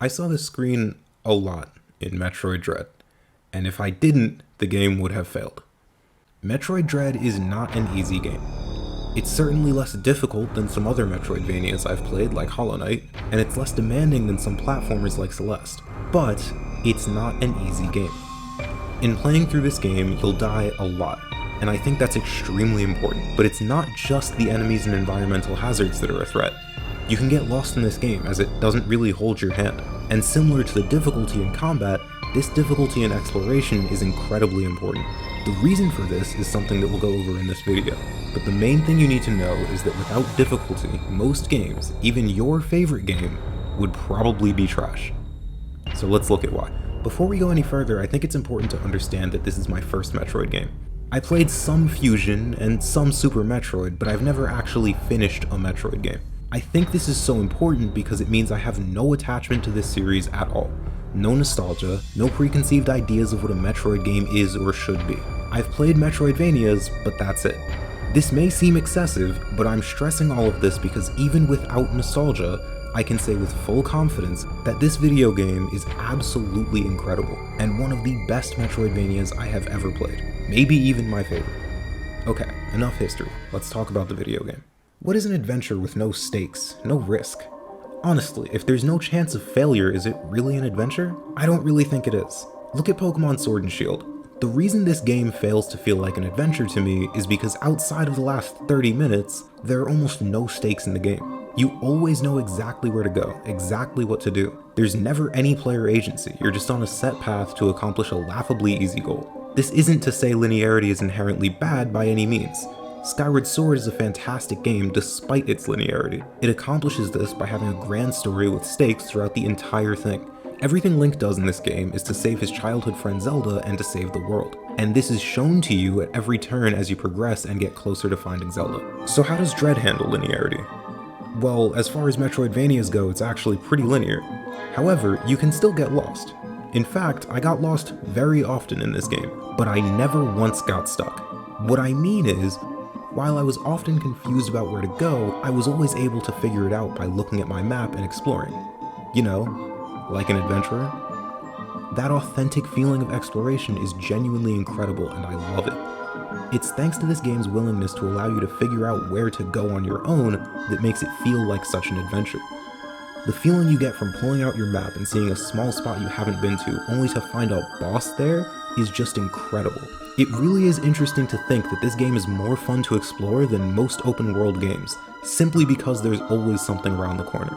I saw this screen a lot in Metroid Dread, and if I didn't, the game would have failed. Metroid Dread is not an easy game. It's certainly less difficult than some other Metroidvanias I've played, like Hollow Knight, and it's less demanding than some platformers like Celeste, but it's not an easy game. In playing through this game, you'll die a lot, and I think that's extremely important, but it's not just the enemies and environmental hazards that are a threat. You can get lost in this game, as it doesn't really hold your hand, and similar to the difficulty in combat, this difficulty in exploration is incredibly important. The reason for this is something that we'll go over in this video, but the main thing you need to know is that without difficulty, most games, even your favorite game, would probably be trash. So let's look at why. Before we go any further, I think it's important to understand that this is my first Metroid game. I played some Fusion and some Super Metroid, but I've never actually finished a Metroid game. I think this is so important because it means I have no attachment to this series at all. No nostalgia, no preconceived ideas of what a Metroid game is or should be. I've played Metroidvanias, but that's it. This may seem excessive, but I'm stressing all of this because even without nostalgia, I can say with full confidence that this video game is absolutely incredible, and one of the best Metroidvanias I have ever played. Maybe even my favorite. Okay, enough history. Let's talk about the video game. What is an adventure with no stakes, no risk? Honestly, if there's no chance of failure, is it really an adventure? I don't really think it is. Look at Pokemon Sword and Shield. The reason this game fails to feel like an adventure to me is because outside of the last 30 minutes, there are almost no stakes in the game. You always know exactly where to go, exactly what to do. There's never any player agency, you're just on a set path to accomplish a laughably easy goal. This isn't to say linearity is inherently bad by any means. Skyward Sword is a fantastic game despite its linearity. It accomplishes this by having a grand story with stakes throughout the entire thing. Everything Link does in this game is to save his childhood friend Zelda and to save the world. And this is shown to you at every turn as you progress and get closer to finding Zelda. So how does Dread handle linearity? Well, as far as Metroidvanias go, it's actually pretty linear. However, you can still get lost. In fact, I got lost very often in this game, but I never once got stuck. What I mean is, while I was often confused about where to go, I was always able to figure it out by looking at my map and exploring. You know, like an adventurer. That authentic feeling of exploration is genuinely incredible and I love it. It's thanks to this game's willingness to allow you to figure out where to go on your own that makes it feel like such an adventure. The feeling you get from pulling out your map and seeing a small spot you haven't been to only to find a boss there is just incredible. It really is interesting to think that this game is more fun to explore than most open world games, simply because there's always something around the corner.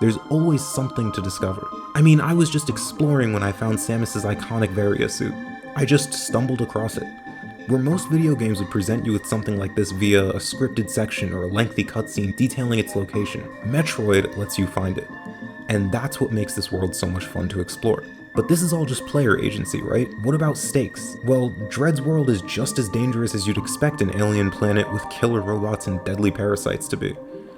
There's always something to discover. I mean, I was just exploring when I found Samus's iconic Varia suit. I just stumbled across it. Where most video games would present you with something like this via a scripted section or a lengthy cutscene detailing its location, Metroid lets you find it. And that's what makes this world so much fun to explore. But this is all just player agency, right? What about stakes? Well, Dread's world is just as dangerous as you'd expect an alien planet with killer robots and deadly parasites to be.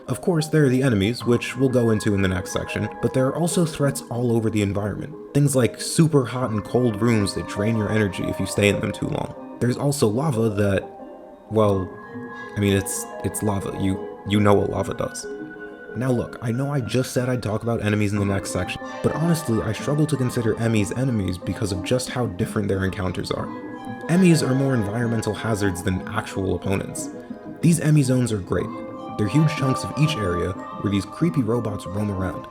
Of course, there are the enemies, which we'll go into in the next section, but there are also threats all over the environment. Things like super hot and cold rooms that drain your energy if you stay in them too long. There's also lava that, well, I mean, it's lava. You know what lava does. Now look, I know I just said I'd talk about enemies in the next section, but honestly, I struggle to consider Emmys enemies because of just how different their encounters are. Emmys are more environmental hazards than actual opponents. These Emmy zones are great. They're huge chunks of each area where these creepy robots roam around.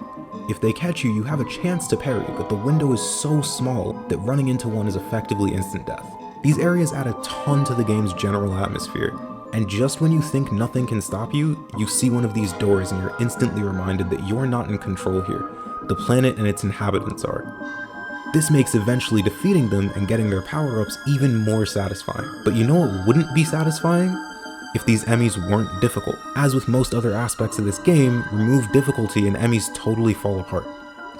If they catch you, you have a chance to parry, but the window is so small that running into one is effectively instant death. These areas add a ton to the game's general atmosphere, and just when you think nothing can stop you, you see one of these doors and you're instantly reminded that you're not in control here. The planet and its inhabitants are. This makes eventually defeating them and getting their power-ups even more satisfying. But you know what wouldn't be satisfying? If these Emmys weren't difficult. As with most other aspects of this game, remove difficulty and Emmys totally fall apart.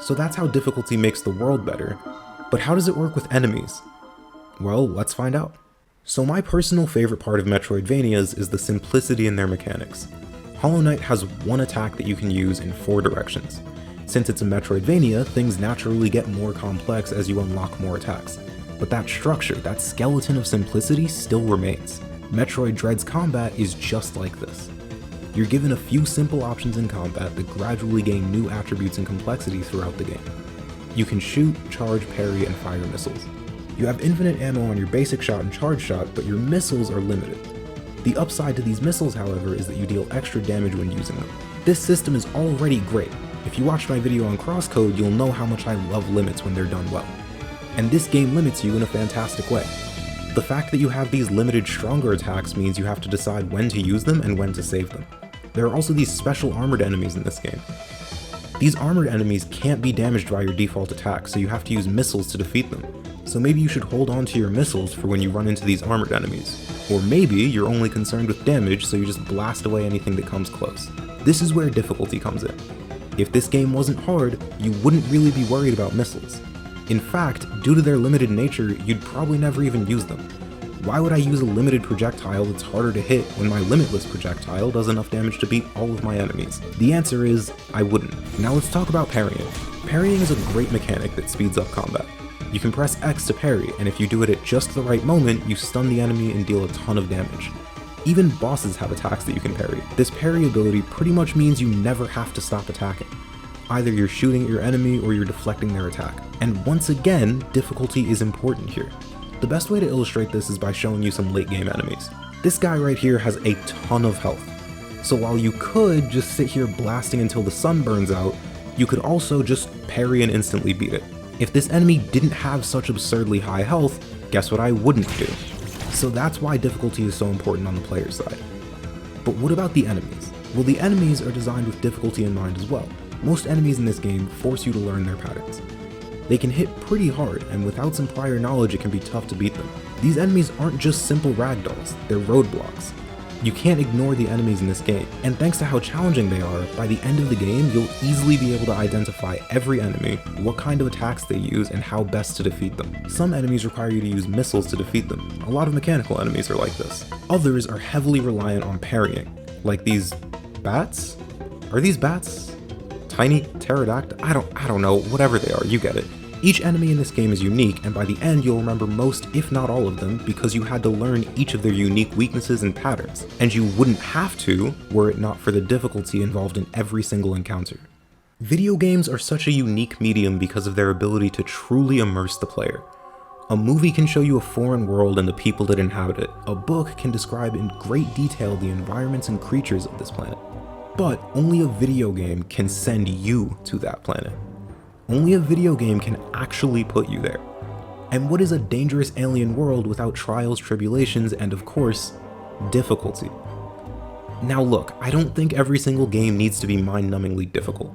So that's how difficulty makes the world better. But how does it work with enemies? Well, let's find out. So my personal favorite part of Metroidvanias is the simplicity in their mechanics. Hollow Knight has one attack that you can use in 4 directions. Since it's a Metroidvania, things naturally get more complex as you unlock more attacks. But that structure, that skeleton of simplicity still remains. Metroid Dread's combat is just like this. You're given a few simple options in combat that gradually gain new attributes and complexity throughout the game. You can shoot, charge, parry, and fire missiles. You have infinite ammo on your basic shot and charge shot, but your missiles are limited. The upside to these missiles, however, is that you deal extra damage when using them. This system is already great. If you watched my video on crosscode, you'll know how much I love limits when they're done well. And this game limits you in a fantastic way. The fact that you have these limited stronger attacks means you have to decide when to use them and when to save them. There are also these special armored enemies in this game. These armored enemies can't be damaged by your default attack, so you have to use missiles to defeat them. So maybe you should hold on to your missiles for when you run into these armored enemies. Or maybe you're only concerned with damage, so you just blast away anything that comes close. This is where difficulty comes in. If this game wasn't hard, you wouldn't really be worried about missiles. In fact, due to their limited nature, you'd probably never even use them. Why would I use a limited projectile that's harder to hit when my limitless projectile does enough damage to beat all of my enemies? The answer is, I wouldn't. Now let's talk about parrying. Parrying is a great mechanic that speeds up combat. You can press X to parry, and if you do it at just the right moment, you stun the enemy and deal a ton of damage. Even bosses have attacks that you can parry. This parry ability pretty much means you never have to stop attacking. Either you're shooting at your enemy or you're deflecting their attack. And once again, difficulty is important here. The best way to illustrate this is by showing you some late game enemies. This guy right here has a ton of health. So while you could just sit here blasting until the sun burns out, you could also just parry and instantly beat it. If this enemy didn't have such absurdly high health, guess what I wouldn't do? So that's why difficulty is so important on the player's side. But what about the enemies? Well, the enemies are designed with difficulty in mind as well. Most enemies in this game force you to learn their patterns. They can hit pretty hard, and without some prior knowledge it can be tough to beat them. These enemies aren't just simple ragdolls, they're roadblocks. You can't ignore the enemies in this game, and thanks to how challenging they are, by the end of the game you'll easily be able to identify every enemy, what kind of attacks they use, and how best to defeat them. Some enemies require you to use missiles to defeat them. A lot of mechanical enemies are like this. Others are heavily reliant on parrying, like these bats? Are these bats? Tiny pterodactyl? I don't know, whatever they are, you get it. Each enemy in this game is unique, and by the end you'll remember most, if not all of them, because you had to learn each of their unique weaknesses and patterns. And you wouldn't have to, were it not for the difficulty involved in every single encounter. Video games are such a unique medium because of their ability to truly immerse the player. A movie can show you a foreign world and the people that inhabit it. A book can describe in great detail the environments and creatures of this planet. But only a video game can send you to that planet. Only a video game can actually put you there. And what is a dangerous alien world without trials, tribulations, and of course, difficulty? Now look, I don't think every single game needs to be mind-numbingly difficult.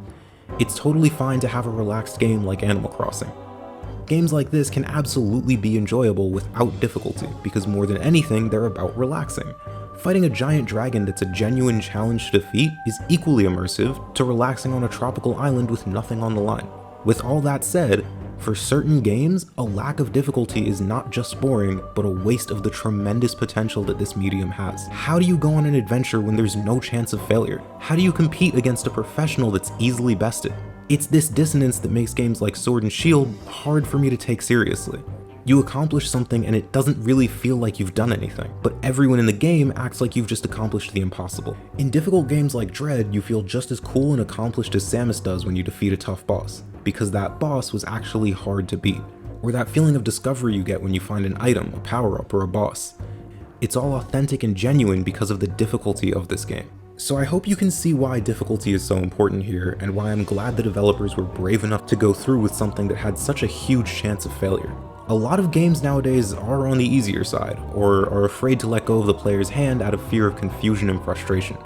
It's totally fine to have a relaxed game like Animal Crossing. Games like this can absolutely be enjoyable without difficulty, because more than anything, they're about relaxing. Fighting a giant dragon that's a genuine challenge to defeat is equally immersive to relaxing on a tropical island with nothing on the line. With all that said, for certain games, a lack of difficulty is not just boring, but a waste of the tremendous potential that this medium has. How do you go on an adventure when there's no chance of failure? How do you compete against a professional that's easily bested? It's this dissonance that makes games like Sword and Shield hard for me to take seriously. You accomplish something and it doesn't really feel like you've done anything, but everyone in the game acts like you've just accomplished the impossible. In difficult games like Dread, you feel just as cool and accomplished as Samus does when you defeat a tough boss, because that boss was actually hard to beat, or that feeling of discovery you get when you find an item, a power-up, or a boss. It's all authentic and genuine because of the difficulty of this game. So I hope you can see why difficulty is so important here, and why I'm glad the developers were brave enough to go through with something that had such a huge chance of failure. A lot of games nowadays are on the easier side, or are afraid to let go of the player's hand out of fear of confusion and frustration.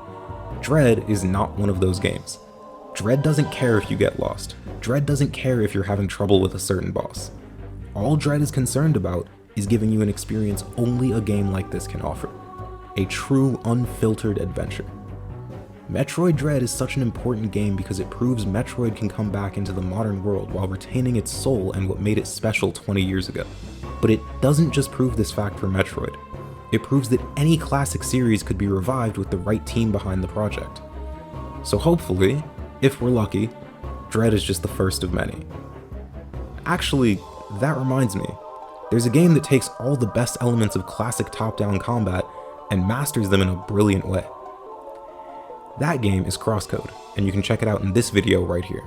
Dread is not one of those games. Dread doesn't care if you get lost. Dread doesn't care if you're having trouble with a certain boss. All Dread is concerned about is giving you an experience only a game like this can offer. A true, unfiltered adventure. Metroid Dread is such an important game because it proves Metroid can come back into the modern world while retaining its soul and what made it special 20 years ago. But it doesn't just prove this fact for Metroid. It proves that any classic series could be revived with the right team behind the project. So hopefully, if we're lucky, Dread is just the first of many. Actually, that reminds me, there's a game that takes all the best elements of classic top-down combat and masters them in a brilliant way. That game is Crosscode, and you can check it out in this video right here.